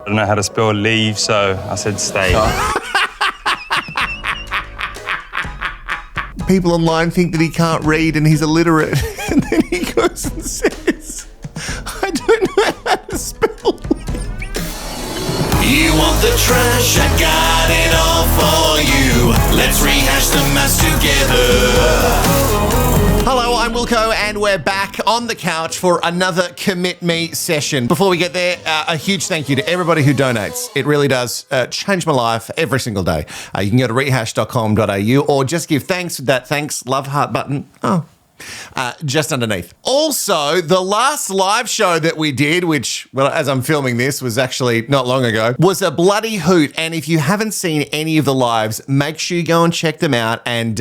don't know how to spell leave, so I said stay. People online think that he can't read and he's illiterate. And then he goes and says, I don't know how to spell leave. You want the trash? I got it all for you. Let's rehash the mess together. Hello, I'm Wilko, and we're back on the couch for another Commit Me session. Before we get there, a huge thank you to everybody who donates. It really does change my life every single day. You can go to rehashed.com.au or just give thanks with that thanks love heart button. Just underneath. Also, the last live show that we did, which, well, as I'm filming this, was actually not long ago, was a bloody hoot. And if you haven't seen any of the lives, make sure you go and check them out. And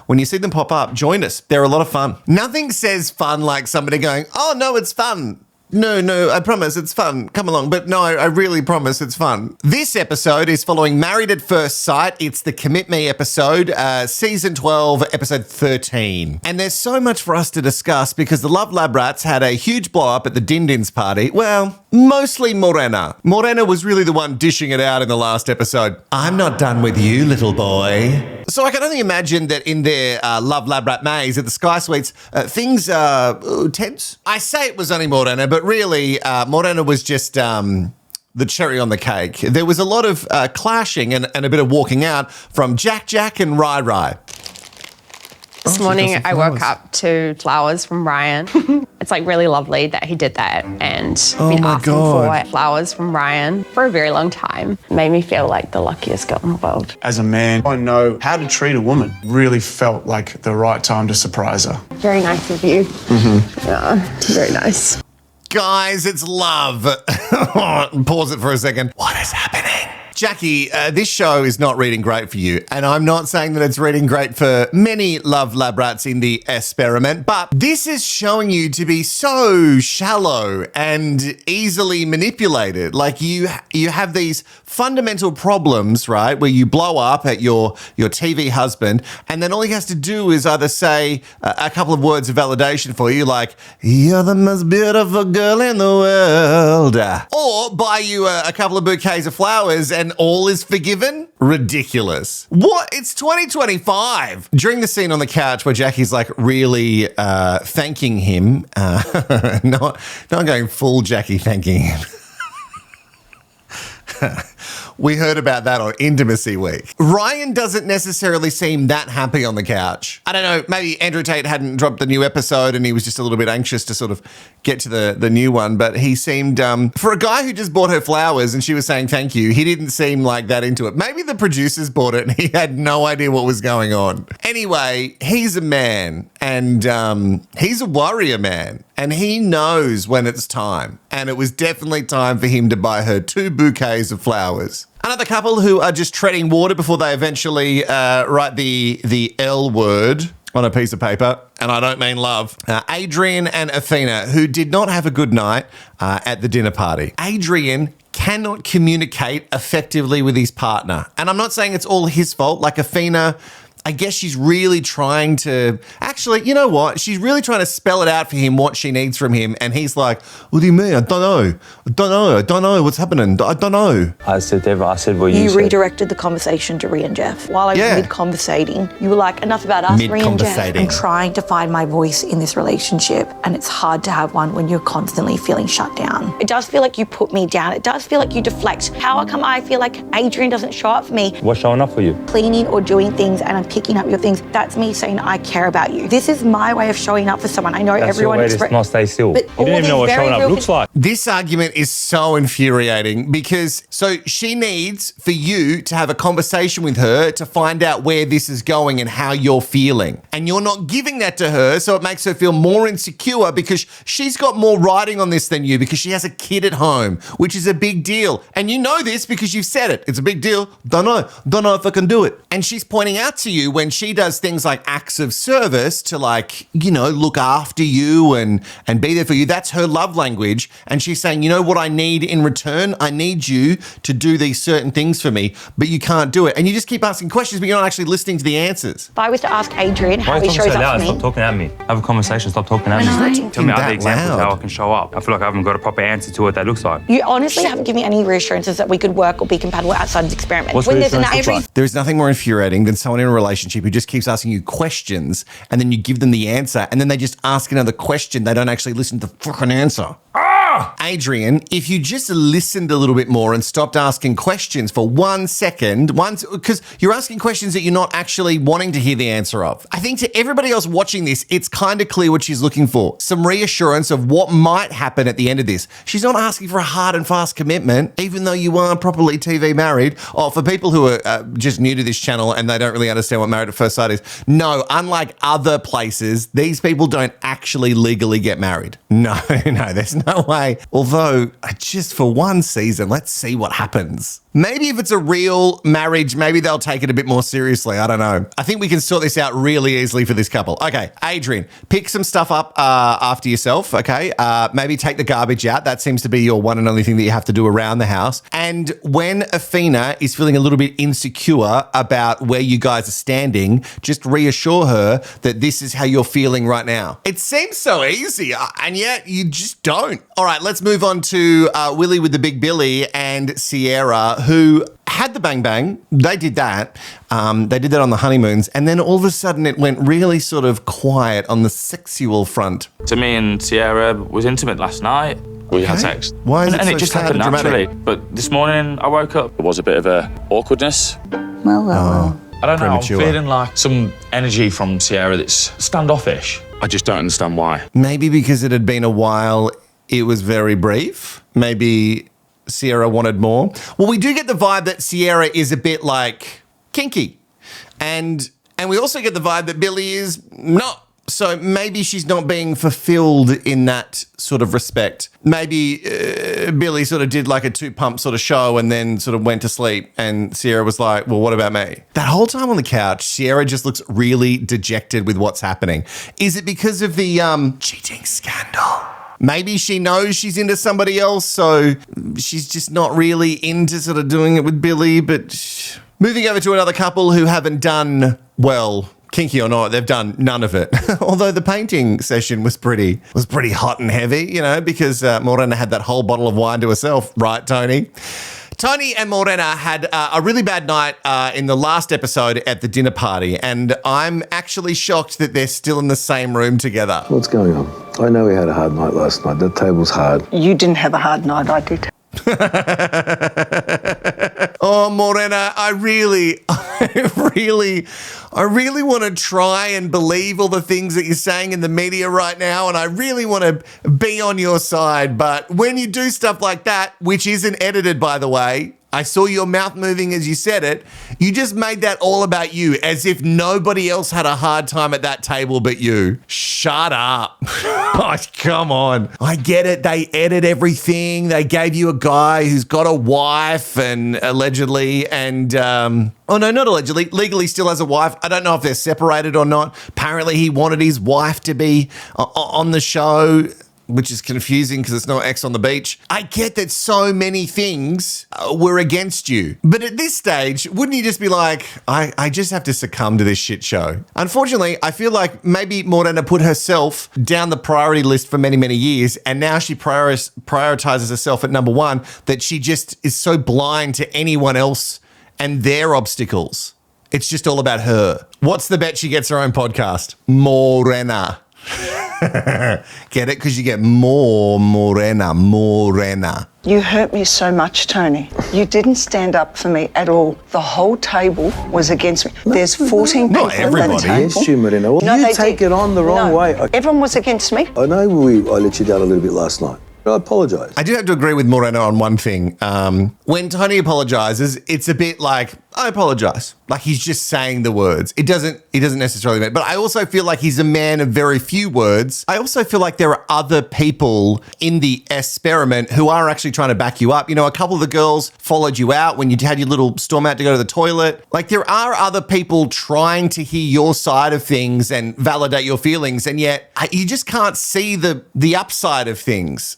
when you see them pop up, join us. They're a lot of fun. Nothing says fun like somebody going, oh, no, it's fun. No, I promise it's fun. Come along. But no, I really promise it's fun. This episode is following Married at First Sight. It's the Commit Me episode, season 12, episode 13. And there's so much for us to discuss because the Love Lab Rats had a huge blow up at the Din Din's party. Well, mostly Morena. Morena was really the one dishing it out in the last episode. I'm not done with you, little boy. So I can only imagine that in their Love Lab Rat maze at the Sky Suites, things are tense. I say it was only Morena, but really, Morena was just the cherry on the cake. There was a lot of clashing and a bit of walking out from Jack and Rhi. This morning I woke up to flowers from Ryan. It's like really lovely that he did that, and I've been asking for flowers from Ryan for a very long time. It made me feel like the luckiest girl in the world. As a man, I know how to treat a woman. Really felt like the right time to surprise her. Very nice of you. Mm-hmm. Yeah, very nice. Guys, it's love. Pause it for a second. What is happening? Jacqui, this show is not reading great for you, and I'm not saying that it's reading great for many Love Lab Rats in the experiment, but this is showing you to be so shallow and easily manipulated. Like you have these fundamental problems, right, where you blow up at your TV husband, and then all he has to do is either say a couple of words of validation for you, like, you're the most beautiful girl in the world, or buy you a couple of bouquets of flowers and all is forgiven? Ridiculous. What? It's 2025. During the scene on the couch where Jacqui's like really thanking him, not going full Jacqui thanking him. We heard about that on Intimacy Week. Ryan doesn't necessarily seem that happy on the couch. I don't know, maybe Andrew Tate hadn't dropped the new episode and he was just a little bit anxious to sort of get to the new one, but he seemed, for a guy who just bought her flowers and she was saying thank you, he didn't seem like that into it. Maybe the producers bought it and he had no idea what was going on. Anyway, he's a man and he's a warrior man and he knows when it's time. And it was definitely time for him to buy her 2 bouquets of flowers. Another couple who are just treading water before they eventually write the L word on a piece of paper, and I don't mean love. Adrian and Awhina, who did not have a good night at the dinner party. Adrian cannot communicate effectively with his partner. And I'm not saying it's all his fault. Like Awhina, I guess she's really trying to, actually, you know what? She's really trying to spell it out for him, what she needs from him. And he's like, what do you mean? I don't know what's happening. I don't know. I said, well, you said. Redirected the conversation to Rhi and Jeff. While I was mid-conversating, you were like, enough about us, Rhi and Jeff. I'm trying to find my voice in this relationship, and it's hard to have one when you're constantly feeling shut down. It does feel like you put me down. It does feel like you deflect. How come I feel like Adrian doesn't show up for me? What's showing up for you? Cleaning or doing things, and I'm picking up your things. That's me saying I care about you. This is my way of showing up for someone. I know that's everyone your way to not stay still. You don't even know what showing up looks like. This argument is so infuriating because so she needs for you to have a conversation with her to find out where this is going and how you're feeling. And you're not giving that to her, so it makes her feel more insecure because she's got more riding on this than you because she has a kid at home, which is a big deal. And you know this because you've said it. It's a big deal. Don't know if I can do it. And she's pointing out to you you when she does things like acts of service to like, you know, look after you and be there for you. That's her love language. And she's saying, you know what I need in return? I need you to do these certain things for me, but you can't do it. And you just keep asking questions, but you're not actually listening to the answers. If I was to ask Adrian how he shows up to me. Stop talking at me. Have a conversation. Stop talking at me. Tell me other examples how I can show up. I feel like I haven't got a proper answer to what that looks like. You honestly haven't given me any reassurances that we could work or be compatible outside of the experiment. What's There's nothing more infuriating than someone in a relationship who just keeps asking you questions and then you give them the answer and then they just ask another question. They don't actually listen to the fucking answer. Adrian, if you just listened a little bit more and stopped asking questions for 1 second, because you're asking questions that you're not actually wanting to hear the answer of. I think to everybody else watching this, it's kind of clear what she's looking for. Some reassurance of what might happen at the end of this. She's not asking for a hard and fast commitment, even though you are properly TV married. Oh, for people who are just new to this channel and they don't really understand what Married at First Sight is, no, unlike other places, these people don't actually legally get married. No, there's no way. Although, just for one season, let's see what happens. Maybe if it's a real marriage, maybe they'll take it a bit more seriously. I don't know. I think we can sort this out really easily for this couple. Okay, Adrian, pick some stuff up after yourself, okay? Maybe take the garbage out. That seems to be your one and only thing that you have to do around the house. And when Awhina is feeling a little bit insecure about where you guys are standing, just reassure her that this is how you're feeling right now. It seems so easy, and yet you just don't. All right, let's move on to Willie with the Big Billy and Sierra, who had the bang bang. They did that. They did that on the honeymoons. And then all of a sudden it went really sort of quiet on the sexual front. So me and Sierra was intimate last night. We had sex. Why is and it it just happened naturally. But this morning I woke up. There was a bit of a awkwardness. Well. I don't know. Premature. I'm feeling like some energy from Sierra that's standoffish. I just don't understand why. Maybe because it had been a while, it was very brief. Maybe Sierra wanted more. Well, we do get the vibe that Sierra is a bit like kinky. And we also get the vibe that Billy is not. So maybe she's not being fulfilled in that sort of respect. Maybe Billy sort of did like a 2-pump sort of show and then sort of went to sleep and Sierra was like, well, what about me? That whole time on the couch, Sierra just looks really dejected with what's happening. Is it because of the cheating scandal? Maybe she knows she's into somebody else, so she's just not really into sort of doing it with Billy. But moving over to another couple who haven't done, well, kinky or not, they've done none of it. Although the painting session was pretty hot and heavy, you know, because Morena had that whole bottle of wine to herself, right, Tony? Tony and Morena had a really bad night in the last episode at the dinner party, and I'm actually shocked that they're still in the same room together. What's going on? I know we had a hard night last night. That table's hard. You didn't have a hard night, I did. Oh, Morena, I really want to try and believe all the things that you're saying in the media right now, and I really want to be on your side. But when you do stuff like that, which isn't edited, by the way, I saw your mouth moving as you said it, you just made that all about you, as if nobody else had a hard time at that table but you. Shut up. Oh, come on. I get it. They edit everything. They gave you a guy who's got a wife and allegedly, and oh no, not allegedly, legally still has a wife. I don't know if they're separated or not. Apparently he wanted his wife to be on the show, which is confusing because it's not X on the beach. I get that so many things were against you. But at this stage, wouldn't you just be like, I just have to succumb to this shit show? Unfortunately, I feel like maybe Morena put herself down the priority list for many, many years, and now she prioritizes herself at number one, that she just is so blind to anyone else and their obstacles. It's just all about her. What's the bet she gets her own podcast? Morena. Get it? Because you get more Morena. You hurt me so much, Tony. You didn't stand up for me at all. The whole table was against me. There's 14 people not everybody. at the table. Yes, you, Morena. Well, No, you they take did. it on the wrong No. way. Everyone was against me. I know I let you down a little bit last night. I apologise. I do have to agree with Morena on one thing. When Tony apologises, it's a bit like, I apologize. Like he's just saying the words. He doesn't necessarily mean it. But I also feel like he's a man of very few words. I also feel like there are other people in the experiment who are actually trying to back you up. You know, a couple of the girls followed you out when you had your little storm out to go to the toilet. Like there are other people trying to hear your side of things and validate your feelings. And yet you just can't see the upside of things.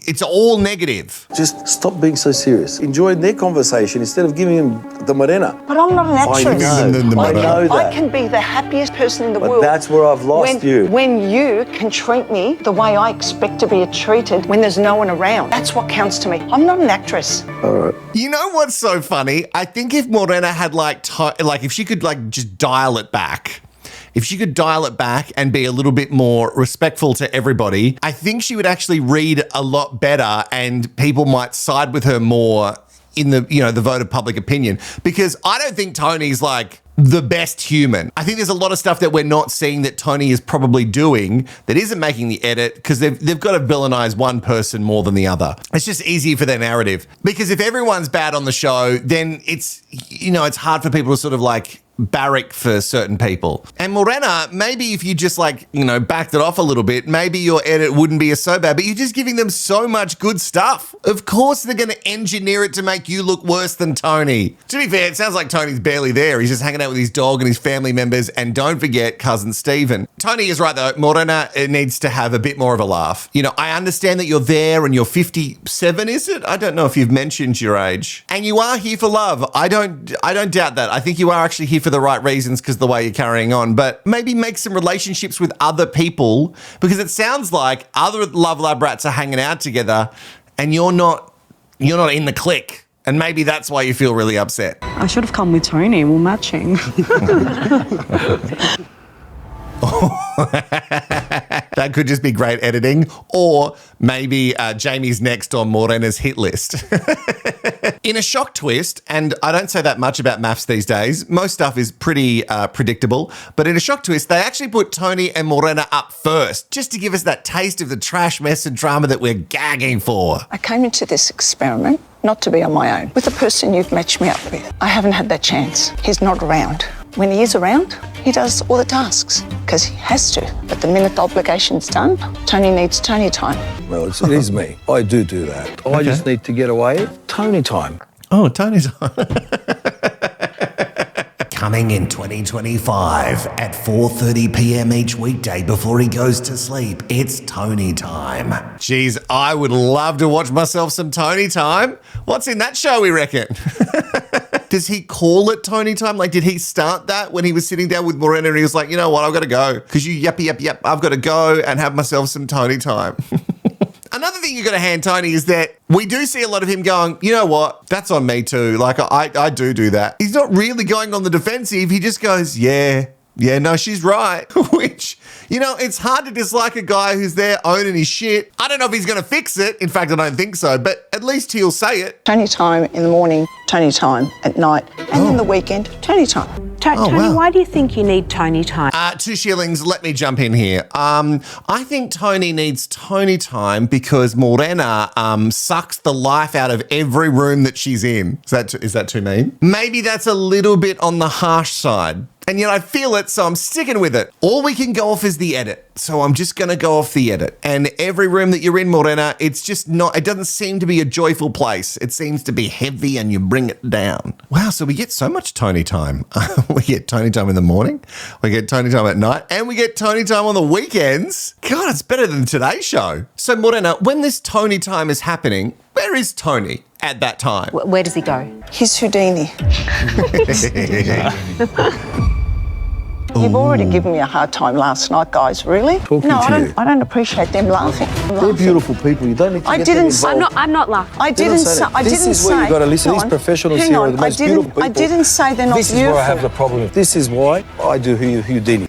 It's all negative. Just stop being so serious. Enjoy their conversation instead of giving them the Morena. But I'm not an actress. I know that. I can be the happiest person in the world. But that's where I've lost you. When you can treat me the way I expect to be treated when there's no one around. That's what counts to me. I'm not an actress. All right. You know what's so funny? I think if Morena had if she could just dial it back. If she could dial it back and be a little bit more respectful to everybody, I think she would actually read a lot better and people might side with her more in the vote of public opinion. Because I don't think Tony's like the best human. I think there's a lot of stuff that we're not seeing that Tony is probably doing that isn't making the edit because they've got to villainize one person more than the other. It's just easier for their narrative. Because if everyone's bad on the show, then it's hard for people to sort of like barrack for certain people. And Morena, maybe if you just backed it off a little bit, maybe your edit wouldn't be so bad, but you're just giving them so much good stuff. Of course they're going to engineer it to make you look worse than Tony. To be fair, it sounds like Tony's barely there. He's just hanging out with his dog and his family members, and don't forget cousin Stephen. Tony is right though. Morena needs to have a bit more of a laugh. I understand that you're there and you're 57, is it? I don't know if you've mentioned your age. And you are here for love. I don't doubt that. I think you are actually here for the right reasons because the way you're carrying on, but maybe make some relationships with other people because it sounds like other Love Lab rats are hanging out together and you're not in the clique. And maybe that's why you feel really upset. I should have come with Tony. We're matching. That could just be great editing, or maybe Jamie's next on Morena's hit list. In a shock twist, and I don't say that much about maths these days, most stuff is pretty predictable, but in a shock twist, they actually put Tony and Morena up first, just to give us that taste of the trash, mess and drama that we're gagging for. I came into this experiment not to be on my own, with the person you've matched me up with. I haven't had that chance. He's not around. When he is around, he does all the tasks, because he has to. But the minute the obligation's done, Tony needs Tony time. Well, it is me. I do that. I just need to get away. Tony time. Oh, Tony time. Coming in 2025 at 4:30 p.m. each weekday before he goes to sleep, it's Tony time. Jeez, I would love to watch myself some Tony time. What's in that show, we reckon? Does he call it Tony time? Like, did he start that when he was sitting down with Morena and he was like, you know what, I've got to go. Because you yep, I've got to go and have myself some Tony time. Another thing you got to hand Tony is that we do see a lot of him going, you know what, that's on me too. Like, I do that. He's not really going on the defensive. He just goes, yeah, no, she's right. Which, it's hard to dislike a guy who's there owning his shit. I don't know if he's going to fix it. In fact, I don't think so, but at least he'll say it. Tony time in the morning, Tony time at night, and then the weekend, Tony time. Tony, wow. Why do you think you need Tony time? 2 shillings, let me jump in here. I think Tony needs Tony time because Morena sucks the life out of every room that she's in. Is that too mean? Maybe that's a little bit on the harsh side. And yet I feel it, so I'm sticking with it. All we can go off is the edit. So I'm just going to go off the edit. And every room that you're in, Morena, it doesn't seem to be a joyful place. It seems to be heavy and you bring it down. Wow, so we get so much Tony time. We get Tony time in the morning, we get Tony time at night, and we get Tony time on the weekends. God, it's better than today's show. So Morena, when this Tony time is happening, where is Tony at that time? Where does he go? He's Houdini. You've already given me a hard time last night, guys. Really? I don't appreciate them laughing. They're beautiful people. You don't need to get them involved. I'm not laughing. This is where you've got to listen. These professionals here are the most beautiful people. I didn't say they're not beautiful. This is where I have the problem. This is why I do Houdini.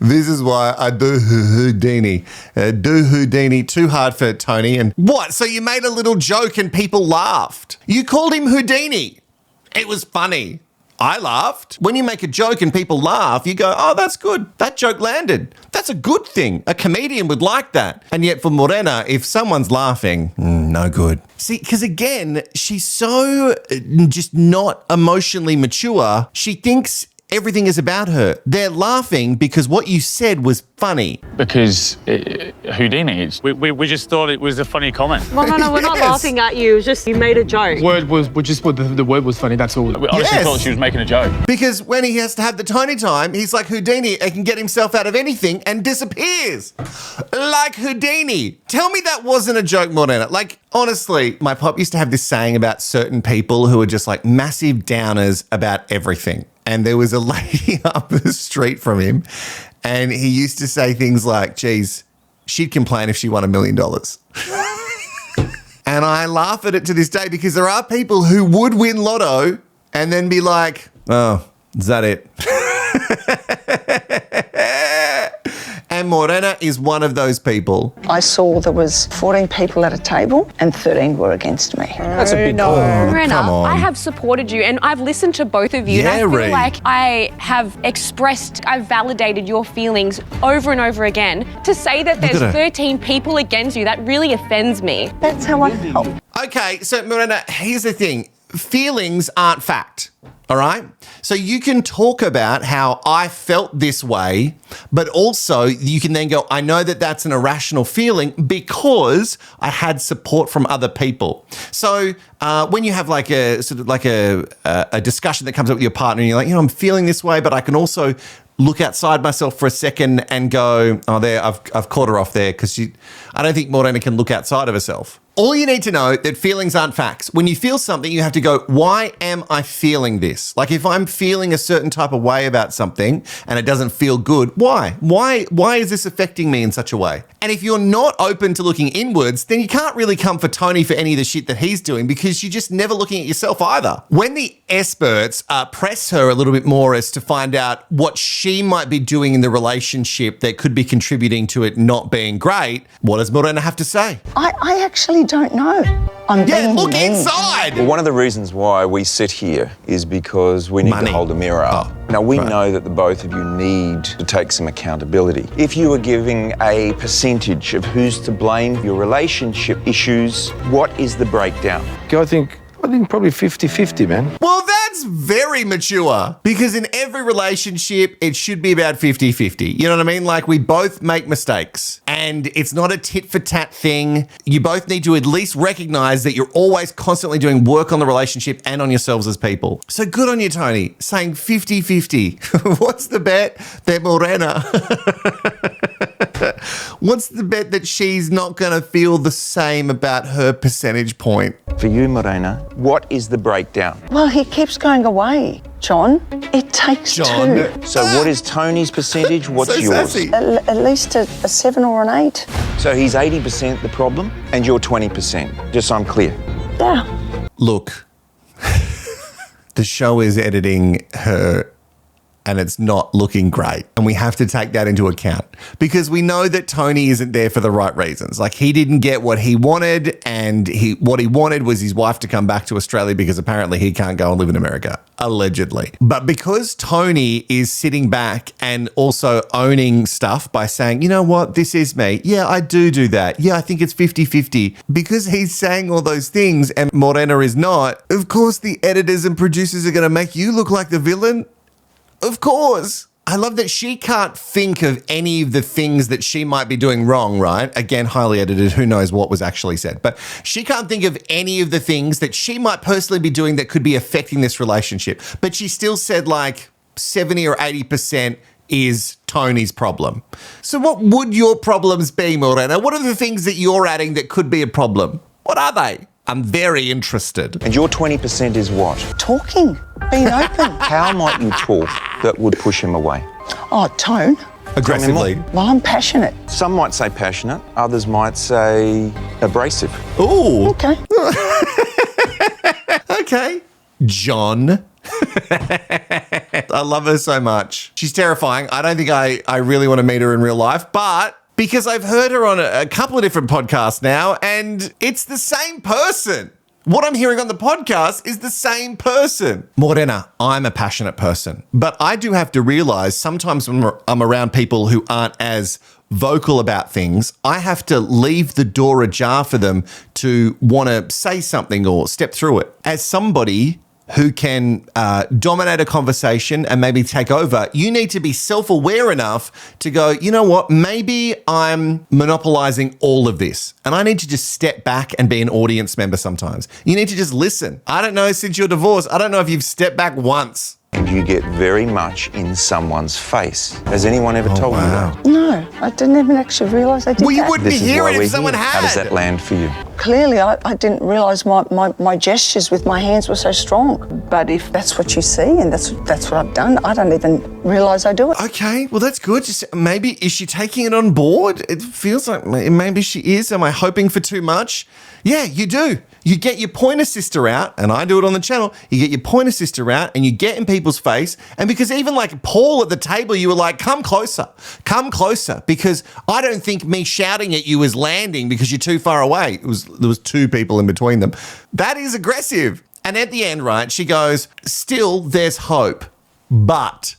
This is why I do Houdini. Do Houdini. Too hard for Tony. And what? So you made a little joke and people laughed. You called him Houdini. It was funny. I laughed. When you make a joke and people laugh, you go, oh, that's good. That joke landed. That's a good thing. A comedian would like that. And yet for Morena, if someone's laughing, no good. See, because again, she's so just not emotionally mature. She thinks everything is about her. They're laughing because what you said was funny. Because Houdini, we just thought it was a funny comment. Well, no, we're not laughing at you. It's just you made a joke. The word was funny, that's all. We honestly thought she was making a joke. Because when he has to have the Tony time, he's like Houdini and can get himself out of anything and disappears. Like Houdini. Tell me that wasn't a joke, Morena. Like, honestly, my pop used to have this saying about certain people who are just like massive downers about everything. And there was a lady up the street from him, and he used to say things like, geez, she'd complain if she won $1 million. And I laugh at it to this day because there are people who would win lotto and then be like, oh, is that it? And Morena is one of those people. I saw there was 14 people at a table and 13 were against me. That's a big call. Morena, come on. I have supported you and I've listened to both of you. Yeah, and I feel Rhi. like I have I've validated your feelings over and over again. To say that there's 13 people against you, that really offends me. That's how I felt. Okay, so Morena, here's the thing. Feelings aren't fact, all right? So you can talk about how I felt this way, but also you can then go, I know that that's an irrational feeling because I had support from other people. So when you have like a sort of like a discussion that comes up with your partner and you're like, I'm feeling this way, but I can also look outside myself for a second and go, oh, there, I've caught her off there because I don't think Morena can look outside of herself. All you need to know that feelings aren't facts. When you feel something, you have to go, why am I feeling this? Like if I'm feeling a certain type of way about something and it doesn't feel good, why? Why is this affecting me in such a way? And if you're not open to looking inwards, then you can't really come for Tony for any of the shit that he's doing because you're just never looking at yourself either. When the experts press her a little bit more as to find out what she might be doing in the relationship that could be contributing to it not being great, what does Morena have to say? I actually don't know. Look inside. Well, one of the reasons why we sit here is because we need to hold a mirror up. Now, we know that the both of you need to take some accountability. If you were giving a percentage of who's to blame your relationship issues, what is the breakdown? I think probably 50-50, man. Well, that's very mature because in every relationship, it should be about 50-50. You know what I mean? Like we both make mistakes and it's not a tit for tat thing. You both need to at least recognize that you're always constantly doing work on the relationship and on yourselves as people. So good on you, Tony, saying 50-50. What's the bet that Morena... What's the bet that she's not going to feel the same about her percentage point? For you, Morena, what is the breakdown? Well, he keeps going away, John. It takes two. So what is Tony's percentage? What's so yours? Sassy. At least a 7 or an 8. So he's 80% the problem and you're 20%, just so I'm clear. Yeah. Look, the show is editing her and it's not looking great. And we have to take that into account because we know that Tony isn't there for the right reasons. Like he didn't get what he wanted and what he wanted was his wife to come back to Australia because apparently he can't go and live in America, allegedly. But because Tony is sitting back and also owning stuff by saying, you know what, this is me. Yeah, I do that. Yeah, I think it's 50-50. Because he's saying all those things and Morena is not, of course the editors and producers are going to make you look like the villain. Of course. I love that she can't think of any of the things that she might be doing wrong, right? Again, highly edited, who knows what was actually said. But she can't think of any of the things that she might personally be doing that could be affecting this relationship. But she still said like 70 or 80% is Tony's problem. So what would your problems be, Morena? What are the things that you're adding that could be a problem? What are they? I'm very interested. And your 20% is what? Talking, being open. How might you talk that would push him away? Oh, tone. Aggressively. Well, I'm passionate. Some might say passionate, others might say abrasive. Ooh. Okay. Okay. John. I love her so much. She's terrifying. I don't think I really want to meet her in real life, but because I've heard her on a couple of different podcasts now and it's the same person. What I'm hearing on the podcast is the same person. Morena, I'm a passionate person, but I do have to realize sometimes when I'm around people who aren't as vocal about things, I have to leave the door ajar for them to want to say something or step through it. As somebody who can dominate a conversation and maybe take over, you need to be self-aware enough to go, you know what, maybe I'm monopolizing all of this and I need to just step back and be an audience member sometimes. You need to just listen. I don't know, since your divorce, I don't know if you've stepped back once. And you get very much in someone's face. Has anyone ever told you that? No, I didn't even actually realise I did Well, you wouldn't hear it if someone had. How does that land for you? Clearly, I didn't realise my gestures with my hands were so strong. But if that's what you see and that's what I've done, I don't even realise I do it. Okay, well, that's good. Just maybe, is she taking it on board? It feels like maybe she is. Am I hoping for too much? Yeah, you do. You get your pointer sister out, and I do it on the channel. You get your pointer sister out and you get in people's face. And because even like Paul at the table, you were like, come closer, because I don't think me shouting at you is landing because you're too far away. There was two people in between them. That is aggressive. And at the end, right, she goes, still there's hope, but.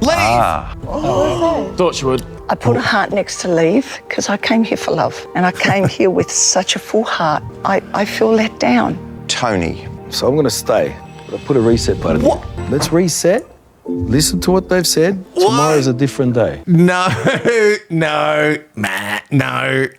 Leave. Thought you would. I put a heart next to leave because I came here for love and I came here with such a full heart. I feel let down. Tony. So I'm going to stay. I put a reset button. What? Let's reset. Listen to what they've said. What? Tomorrow's a different day. No.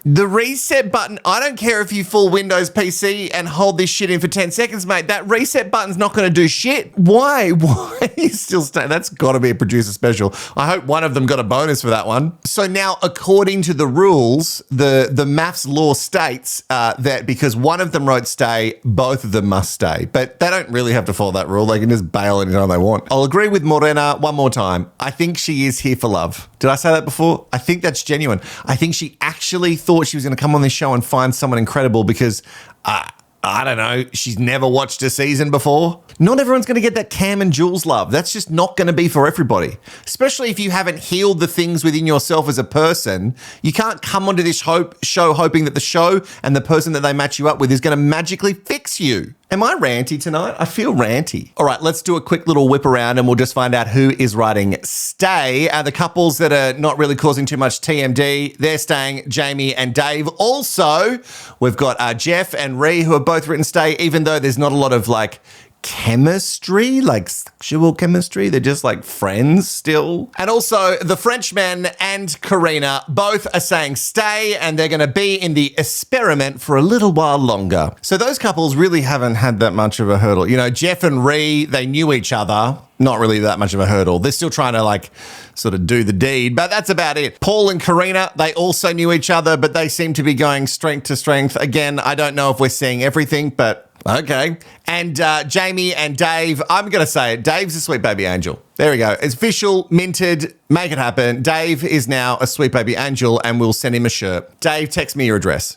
The reset button, I don't care if you full Windows PC and hold this shit in for 10 seconds, mate. That reset button's not going to do shit. Why? Why are you still staying? That's got to be a producer special. I hope one of them got a bonus for that one. So now, according to the rules, the maths law states that because one of them wrote stay, both of them must stay. But they don't really have to follow that rule. They can just bail anytime they want. I'll agree with Morena one more time. I think she is here for love. Did I say that before? I think that's genuine. I think she actually thought she was going to come on this show and find someone incredible because, I don't know, she's never watched a season before. Not everyone's going to get that Cam and Jules love. That's just not going to be for everybody. Especially if you haven't healed the things within yourself as a person. You can't come onto this show hoping that the show and the person that they match you up with is going to magically fix you. Am I ranty tonight? I feel ranty. All right, let's do a quick little whip around and we'll just find out who is writing stay. The couples that are not really causing too much TMD, they're staying, Jamie and Dave. Also, we've got Jeff and Rhi who have both written stay, even though there's not a lot of like chemistry, like sexual chemistry. They're just like friends still. And also the Frenchman and Carina both are saying stay and they're going to be in the experiment for a little while longer. So those couples really haven't had that much of a hurdle. You know, Jeff and Rhi, they knew each other. Not really that much of a hurdle. They're still trying to like sort of do the deed, but that's about it. Paul and Carina, they also knew each other, but they seem to be going strength to strength. Again, I don't know if we're seeing everything, but okay. And Jamie and Dave, I'm going to say it. Dave's a sweet baby angel. There we go. It's official, minted, make it happen. Dave is now a sweet baby angel and we'll send him a shirt. Dave, text me your address.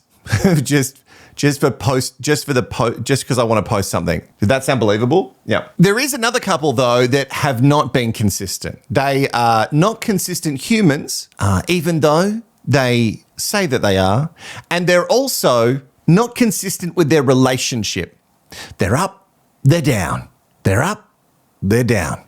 just because I want to post something. Did that sound believable? Yeah. There is another couple though that have not been consistent. They are not consistent humans, even though they say that they are. And they're also not consistent with their relationship. They're up, they're down. They're up, they're down.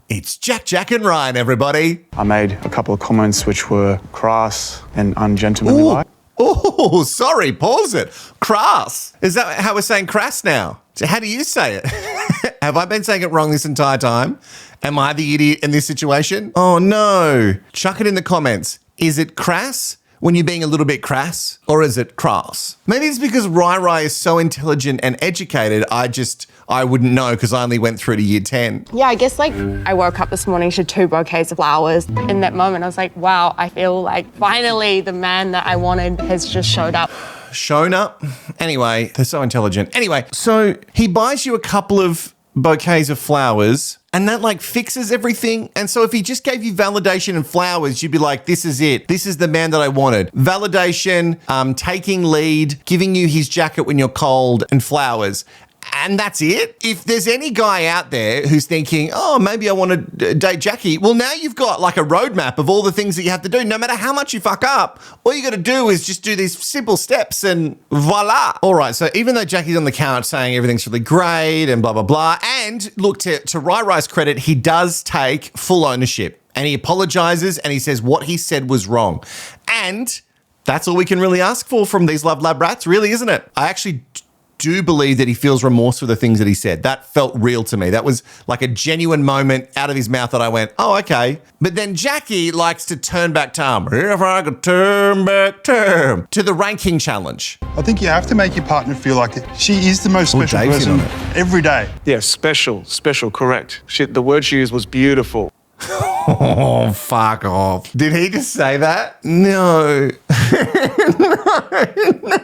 It's Jack and Ryan, everybody. I made a couple of comments which were crass and ungentlemanlike. Oh, sorry, pause it. Crass. Is that how we're saying crass now? How do you say it? Have I been saying it wrong this entire time? Am I the idiot in this situation? Oh no. Chuck it in the comments. Is it crass when you're being a little bit crass, or is it crass? Maybe it's because Rhi is so intelligent and educated, I wouldn't know because I only went through to year 10. Yeah, I guess like I woke up this morning to 2 bouquets of flowers. In that moment, I was like, wow, I feel like finally the man that I wanted has just showed up. Shown up? Anyway, they're so intelligent. Anyway, so he buys you a couple of bouquets of flowers and that like fixes everything. And so if he just gave you validation and flowers, you'd be like, this is it. This is the man that I wanted. Validation, taking lead, giving you his jacket when you're cold and flowers. and that's it. If there's any guy out there who's thinking, oh, maybe I want to date Jacqui, well, now you've got like a roadmap of all the things that you have to do. No matter how much you fuck up, all you got to do is just do these simple steps and voila. All right, so even though Jacqui's on the couch saying everything's really great and blah, blah, blah, and look, to Rhi's credit, he does take full ownership and he apologizes and he says what he said was wrong. And that's all we can really ask for from these Love Lab rats, really, isn't it? I actually do believe that he feels remorse for the things that he said. That felt real to me. That was like a genuine moment out of his mouth that I went, oh, okay. But then Jacqui likes to turn back time. If I could turn back time. To the ranking challenge. I think you have to make your partner feel like it. She is the most special person every day. Yeah, special, correct. The word she used was beautiful. Oh, fuck off. Did he just say that? No.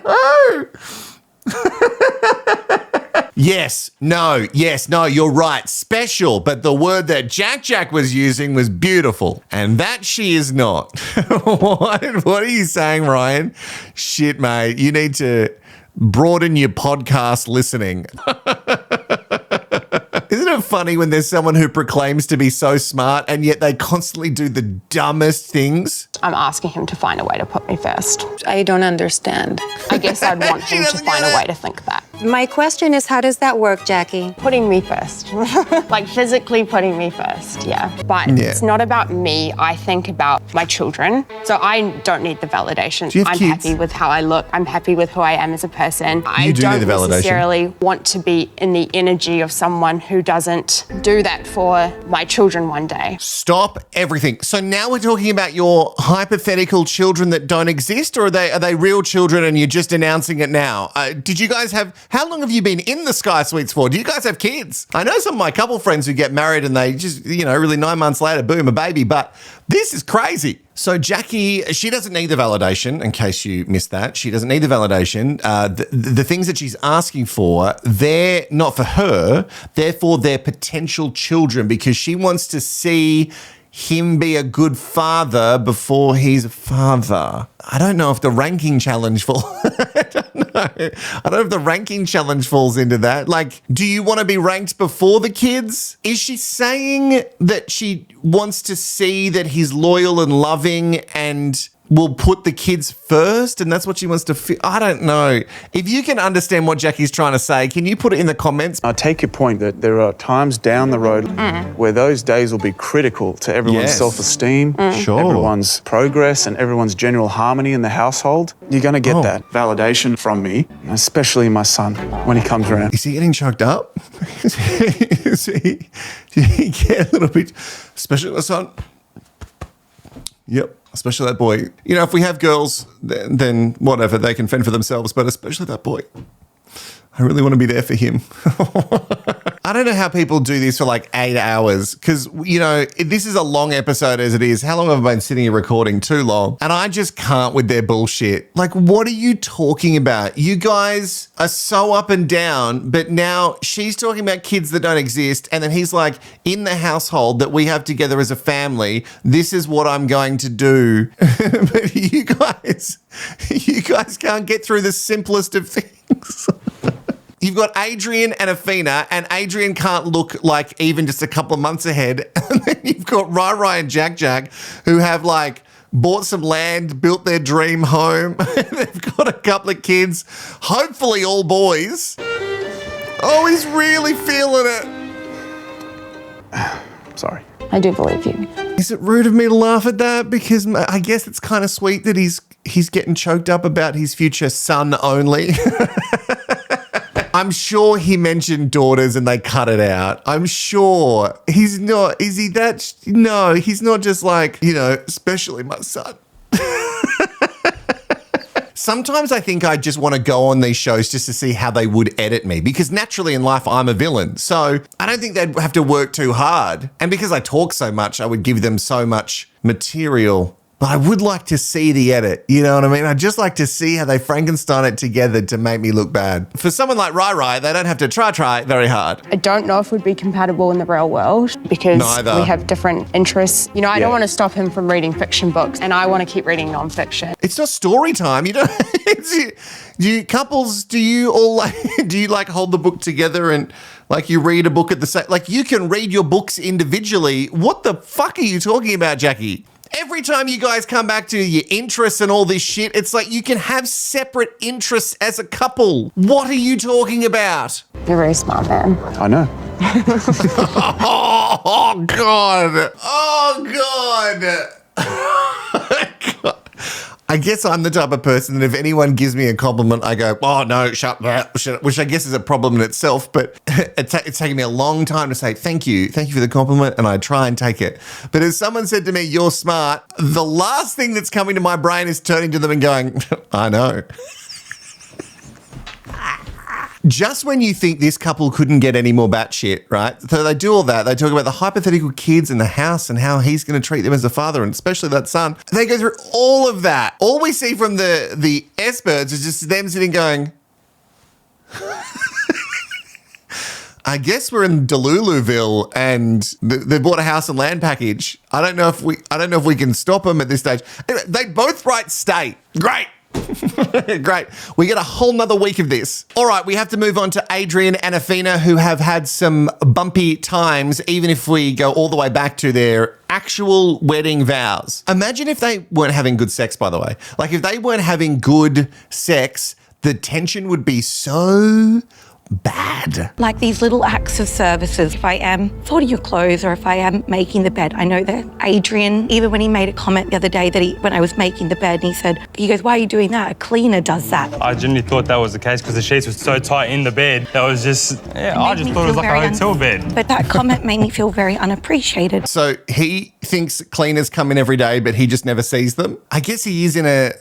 No. Yes, no, you're right. Special, but the word that Jack was using was beautiful, and that she is not. What are you saying, Ryan? Shit, mate, you need to broaden your podcast listening. Isn't it funny when there's someone who proclaims to be so smart and yet they constantly do the dumbest things? I'm asking him to find a way to put me first. I don't understand. I guess I'd want him to find a way to think that. My question is, how does that work, Jacqui? Putting me first. Like physically putting me first, yeah. But it's not about me. I think about my children. So I don't need the validation. I'm happy with how I look. I'm happy with who I am as a person. I don't necessarily want to be in the energy of someone who doesn't do that for my children one day. Stop everything. So now we're talking about your hypothetical children that don't exist, or are they real children and you're just announcing it now? Did you guys how long have you been in the Sky Suites for? Do you guys have kids? I know some of my couple friends who get married and they just, really 9 months later, boom, a baby, but this is crazy. So Jacqui, she doesn't need the validation, in case you missed that. She doesn't need the validation. The things that she's asking for, they're not for her, they're for their potential children, because she wants to see him be a good father before he's a father. I don't know if the ranking challenge falls. I don't know if the ranking challenge falls into that. Like, do you want to be ranked before the kids? Is she saying that she wants to see that he's loyal and loving and will put the kids first, and that's what she wants to feel? I don't know. If you can understand what Jacqui's trying to say, can you put it in the comments? I take your point that there are times down the road where those days will be critical to everyone's self-esteem, everyone's progress, and everyone's general harmony in the household. You're going to get that validation from me, especially my son, when he comes around. Is he getting choked up? Did he get a little bit, especially my son? Yep. Especially that boy. If we have girls, then whatever, they can fend for themselves, but especially that boy. I really want to be there for him. I don't know how people do this for like 8 hours because, this is a long episode as it is. How long have I been sitting here recording? Too long. And I just can't with their bullshit. Like, what are you talking about? You guys are so up and down, but now she's talking about kids that don't exist. And then he's like, in the household that we have together as a family, this is what I'm going to do. But you guys can't get through the simplest of things. You've got Adrian and Awhina, and Adrian can't look like even just a couple of months ahead. And then you've got Rhi and Jack, who have like bought some land, built their dream home. They've got a couple of kids, hopefully all boys. Oh, he's really feeling it. Sorry. I do believe you. Is it rude of me to laugh at that? Because I guess it's kind of sweet that he's getting choked up about his future son only. I'm sure he mentioned daughters and they cut it out. I'm sure. He's not, is he that? No, he's not just like, especially my son. Sometimes I think I just want to go on these shows just to see how they would edit me, because naturally in life I'm a villain. So I don't think they'd have to work too hard. And because I talk so much, I would give them so much material But I would like to see the edit. You know what I mean? I'd just like to see how they Frankenstein it together to make me look bad. For someone like Rhi, they don't have to try very hard. I don't know if we'd be compatible in the real world because we have different interests. You know, I don't want to stop him from reading fiction books, and I want to keep reading nonfiction. It's not story time. You don't. Do you all like hold the book together and like you read a book at the same? Like you can read your books individually. What the fuck are you talking about, Jacqui? Every time you guys come back to your interests and all this shit, it's like you can have separate interests as a couple. What are you talking about? You're a very smart man. I know. Oh, God. Oh, God. I guess I'm the type of person that if anyone gives me a compliment, I go, oh, no, shut that, which I guess is a problem in itself, but it's taken me a long time to say thank you for the compliment, and I try and take it. But if someone said to me, you're smart, the last thing that's coming to my brain is turning to them and going, I know. Just when you think this couple couldn't get any more batshit, right? So they do all that. They talk about the hypothetical kids in the house and how he's going to treat them as a father, and especially that son. They go through all of that. All we see from the S-Birds is just them sitting going, I guess we're in Deluluville and they bought a house and land package. I don't know if we can stop them at this stage. Anyway, they both write state. Great. Great. We get a whole nother week of this. All right, we have to move on to Adrian and Awhina, who have had some bumpy times, even if we go all the way back to their actual wedding vows. Imagine if they weren't having good sex, by the way. Like if they weren't having good sex, the tension would be so bad. Like these little acts of services. If I am folding your clothes or if I am making the bed, I know that Adrian, even when he made a comment the other day that when I was making the bed, and he goes, why are you doing that? A cleaner does that. I genuinely thought that was the case because the sheets were so tight in the bed. That was just, I just thought it was like a hotel bed. But that comment made me feel very unappreciated. So he thinks cleaners come in every day, but he just never sees them. I guess he is in a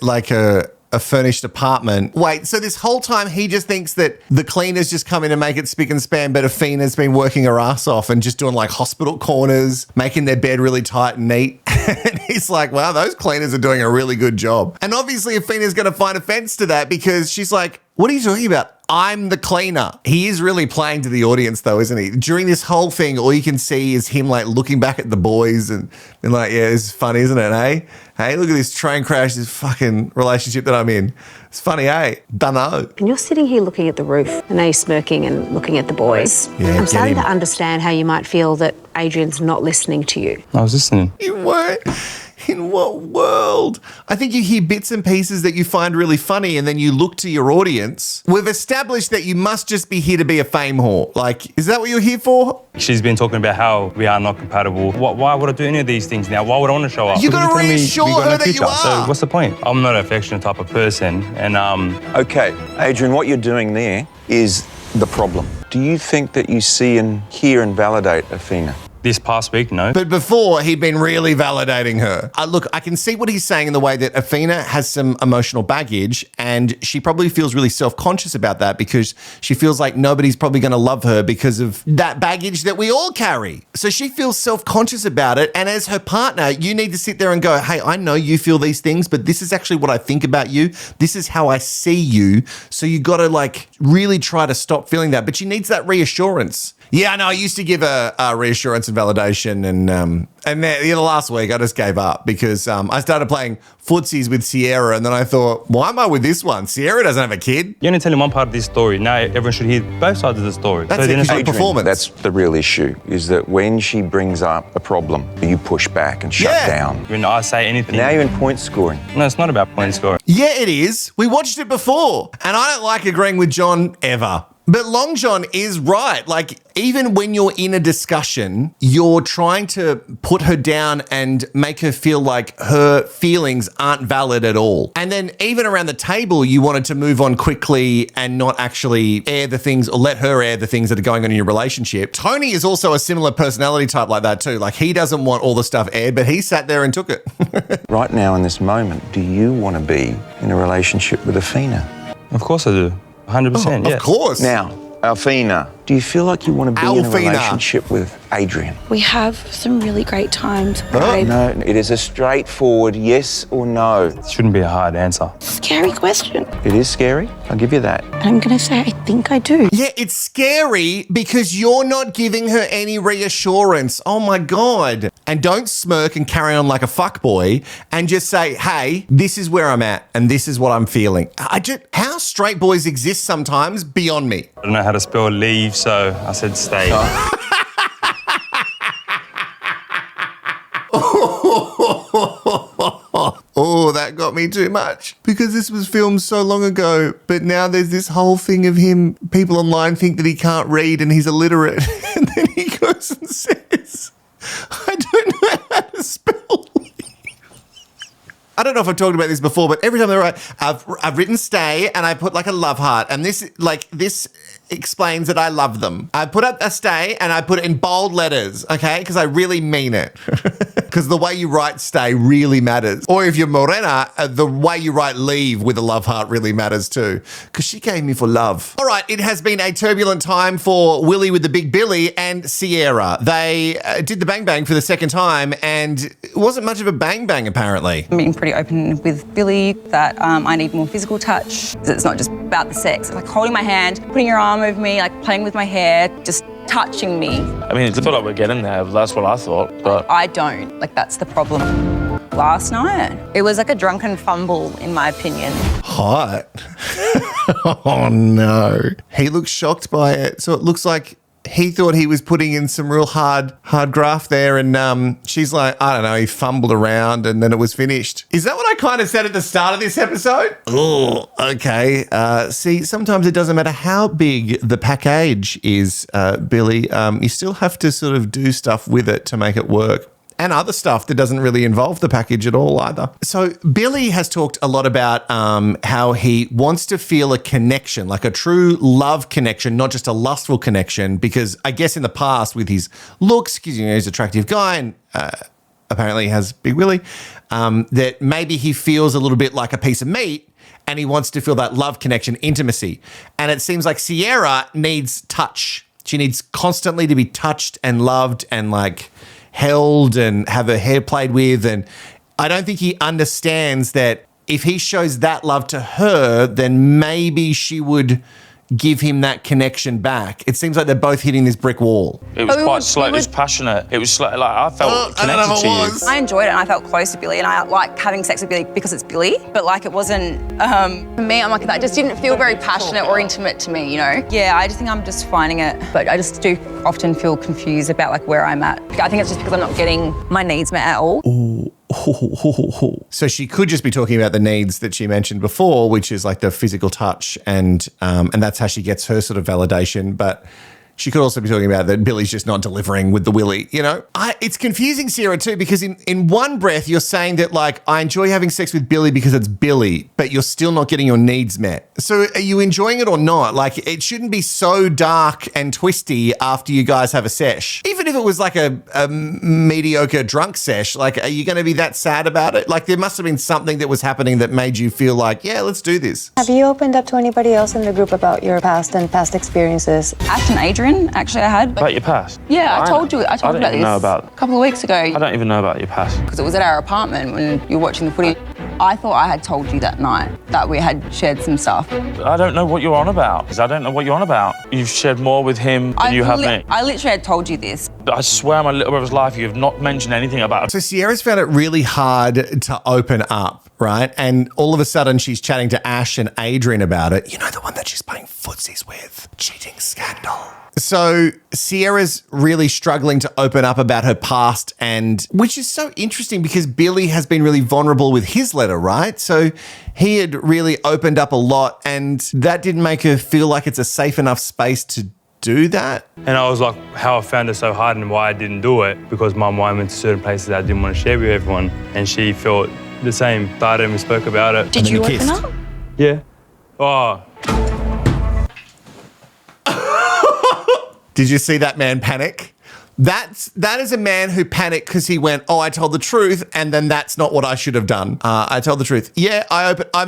furnished apartment. Wait, so this whole time he just thinks that the cleaners just come in and make it spick and span, but Awhina's been working her ass off and just doing like hospital corners, making their bed really tight and neat. And he's like, wow, those cleaners are doing a really good job. And obviously Awhina's going to find offense to that because she's like, what are you talking about? I'm the cleaner. He is really playing to the audience though, isn't he? During this whole thing, all you can see is him like looking back at the boys and like, yeah, this is funny, isn't it, eh? Hey, look at this train crash, this fucking relationship that I'm in. It's funny, eh? Dunno. And you're sitting here looking at the roof and they're smirking and looking at the boys. Yeah, I'm starting to understand how you might feel that Adrian's not listening to you. I was listening. You weren't. In what world? I think you hear bits and pieces that you find really funny and then you look to your audience. We've established that you must just be here to be a fame whore. Like, is that what you're here for? She's been talking about how we are not compatible. Why would I do any of these things now? Why would I want to show up? You got to reassure her that you are. So what's the point? I'm not an affectionate type of person and Okay, Adrian, what you're doing there is the problem. Do you think that you see and hear and validate Awhina? This past week, no. But before, he'd been really validating her. Look, I can see what he's saying in the way that Awhina has some emotional baggage and she probably feels really self-conscious about that because she feels like nobody's probably going to love her because of that baggage that we all carry. So she feels self-conscious about it. And as her partner, you need to sit there and go, hey, I know you feel these things, but this is actually what I think about you. This is how I see you. So you got to like really try to stop feeling that. But she needs that reassurance. Yeah, I know. I used to give a reassurance and validation, and then the last week I just gave up because I started playing footsies with Sierah, and then I thought, why am I with this one? Sierah doesn't have a kid. You're only telling one part of this story. Now everyone should hear both sides of the story. That's Adrian, performance. That's the real issue, is that when she brings up a problem, you push back and shut down. When I say anything. Now you're in point scoring. No, it's not about point scoring. Yeah, it is. We watched it before, and I don't like agreeing with John ever. But Long John is right. Like, even when you're in a discussion, you're trying to put her down and make her feel like her feelings aren't valid at all. And then even around the table, you wanted to move on quickly and not actually air the things or let her air the things that are going on in your relationship. Tony is also a similar personality type like that too. Like, he doesn't want all the stuff aired, but he sat there and took it. Right now in this moment, do you want to be in a relationship with Awhina? Of course I do. 100%, yeah. Of course. Now, Awhina, Do you feel like you want to be in a Awhina. relationship with Adrian? We have some really great times. No, it is a straightforward yes or no. It shouldn't be a hard answer. Scary question. It is scary, I'll give you that. And I'm going to say I think I do. Yeah, it's scary because you're not giving her any reassurance. Oh my God. And don't smirk and carry on like a fuckboy and just say, hey, this is where I'm at and this is what I'm feeling. How straight boys exist sometimes beyond me. I don't know how to spell leave, so I said stay. Oh, that got me too much because this was filmed so long ago, but now there's this whole thing of him, people online think that he can't read and he's illiterate. And then he goes and says, I don't know how to spell leave. I don't know if I've talked about this before, but every time they write, I've written stay and I put like a love heart, and this explains that I love them. I put up a stay and I put it in bold letters, okay? Because I really mean it. Because the way you write stay really matters. Or if you're Morena, the way you write leave with a love heart really matters too. Because she came here for love. All right, it has been a turbulent time for Willie with the Big Billy and Sierah. They did the bang bang for the second time and it wasn't much of a bang bang apparently. I'm being pretty open with Billy that I need more physical touch. It's not just about the sex. It's like holding my hand, putting your arm over me, like playing with my hair, just touching me. I mean, it's feel like we're getting there. That's what I thought, but I don't. Like, that's the problem. Last night, it was like a drunken fumble, in my opinion. Hot. Oh no. He looks shocked by it. So it looks like he thought he was putting in some real hard graft there, and she's like, I don't know, he fumbled around and then it was finished. Is that what I kind of said at the start of this episode? Oh, okay. See, sometimes it doesn't matter how big the package is, Billy. You still have to sort of do stuff with it to make it work. And other stuff that doesn't really involve the package at all either. So Billy has talked a lot about how he wants to feel a connection, like a true love connection, not just a lustful connection, because I guess in the past with his looks, because he's an attractive guy and apparently he has Big Willie, that maybe he feels a little bit like a piece of meat and he wants to feel that love connection, intimacy. And it seems like Sierah needs touch. She needs constantly to be touched and loved and like held and have her hair played with. And I don't think he understands that if he shows that love to her, then maybe she would give him that connection back. It seems like they're both hitting this brick wall. It was quite slow. It was passionate. It was slow. Like I felt connected to you. I enjoyed it and I felt close to Billy and I like having sex with Billy because it's Billy, but like it wasn't, for me, I'm like, that just didn't feel very passionate or intimate to me, you know? Yeah, I just think I'm just finding it, but I just do often feel confused about like where I'm at. I think it's just because I'm not getting my needs met at all. Ooh. So she could just be talking about the needs that she mentioned before, which is like the physical touch and that's how she gets her sort of validation. But she could also be talking about that Billy's just not delivering with the Willie, you know? It's confusing, Sierah, too, because in one breath, you're saying that, like, I enjoy having sex with Billy because it's Billy, but you're still not getting your needs met. So are you enjoying it or not? Like, it shouldn't be so dark and twisty after you guys have a sesh. Even if it was like a mediocre drunk sesh, like, are you going to be that sad about it? Like, there must have been something that was happening that made you feel like, yeah, let's do this. Have you opened up to anybody else in the group about your past and past experiences? Ashton Adrian, actually, I had. About your past? Yeah, I told you about this a couple of weeks ago. I don't even know about your past. Because it was at our apartment when you were watching the footage. I thought I had told you that night that we had shared some stuff. I don't know what you're on about, because I don't know what you're on about. You've shared more with him than you have me. I literally had told you this. I swear on my little brother's life, you have not mentioned anything about it. So Sierra's found it really hard to open up, right? And all of a sudden she's chatting to Ash and Adrian about it. You know, the one that she's playing footsies with. Cheating scandal. So Sierra's really struggling to open up about her past, and which is so interesting because Billy has been really vulnerable with his letter, right? So he had really opened up a lot and that didn't make her feel like it's a safe enough space to do that. And I was like, how I found it so hard and why I didn't do it, because my mind went to certain places I didn't want to share with everyone, and she felt the same. Started and we spoke about it. Did you open up? Yeah. Oh. Did you see that man panic? That is a man who panicked because he went, oh, I told the truth, and then that's not what I should have done. I told the truth. Yeah, no, I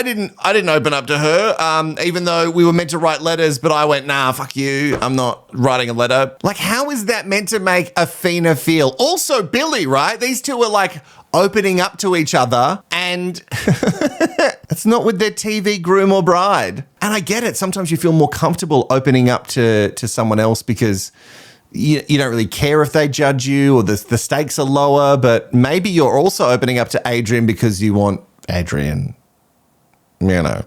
didn't open up to her, even though we were meant to write letters, but I went, nah, fuck you. I'm not writing a letter. Like, how is that meant to make Awhina feel? Also, Billy, right? These two were like opening up to each other, and it's not with their TV groom or bride. And I get it. Sometimes you feel more comfortable opening up to someone else because you don't really care if they judge you or the stakes are lower, but maybe you're also opening up to Adrian because you want Adrian. You know.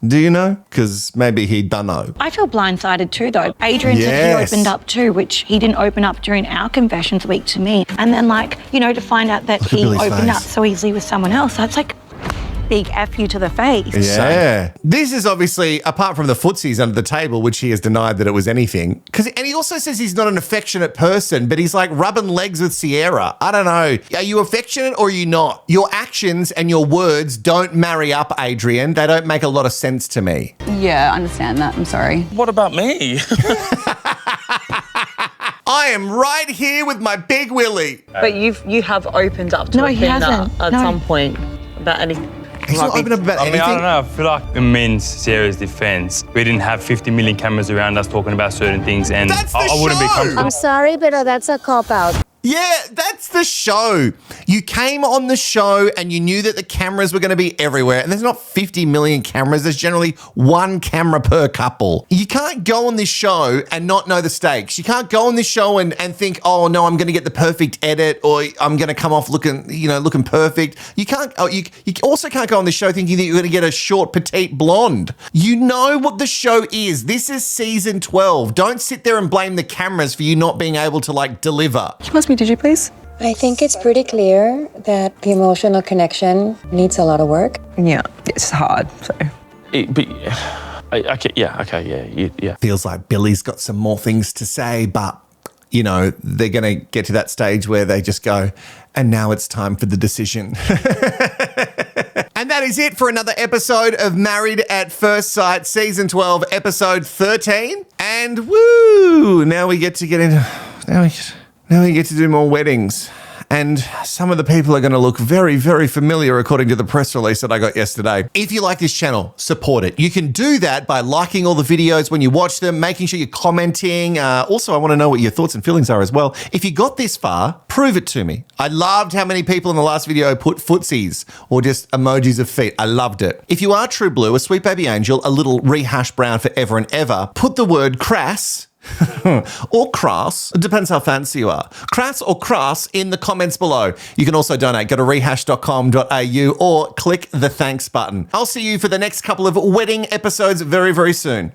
Do you know? Because maybe he don't know. I feel blindsided too, though. Adrian said he opened up too, which he didn't open up during our confessions week to me. And then, to find out that he opened up so easily with someone else, that's like big F you to the face. Yeah. This is obviously, apart from the footsies under the table, which he has denied that it was anything. And he also says he's not an affectionate person, but he's like rubbing legs with Sierah. I don't know. Are you affectionate or are you not? Your actions and your words don't marry up, Adrian. They don't make a lot of sense to me. Yeah, I understand that. I'm sorry. What about me? I am right here with my big willy. But you have opened up to Awhina at some point about anything. He's not open up about anything. I don't know. I feel like in men's Sierra's defense, we didn't have 50 million cameras around us talking about certain things, and I wouldn't be comfortable. I'm sorry, but that's a cop-out. Yeah, that's the show. You came on the show and you knew that the cameras were going to be everywhere. And there's not 50 million cameras. There's generally one camera per couple. You can't go on this show and not know the stakes. You can't go on this show and think, oh, no, I'm going to get the perfect edit or I'm going to come off looking perfect. You can't. You also can't go on this show thinking that you're going to get a short, petite blonde. You know what the show is. This is season 12. Don't sit there and blame the cameras for you not being able to deliver. Did you please? I think it's pretty clear that the emotional connection needs a lot of work. Yeah, it's hard. So, yeah. Feels like Billy's got some more things to say, but they're going to get to that stage where they just go, and now it's time for the decision. And that is it for another episode of Married at First Sight, Season 12, Episode 13. And woo! Now we get to do more weddings. And some of the people are going to look very, very familiar according to the press release that I got yesterday. If you like this channel, support it. You can do that by liking all the videos when you watch them, making sure you're commenting. Also, I want to know what your thoughts and feelings are as well. If you got this far, prove it to me. I loved how many people in the last video put footsies or just emojis of feet. I loved it. If you are true blue, a sweet baby angel, a little rehashed brown forever and ever, put the word crass or crass, it depends how fancy you are, crass or crass in the comments below. You can also donate. Go to rehashed.com.au or click the thanks button. I'll see you for the next couple of wedding episodes very, very soon.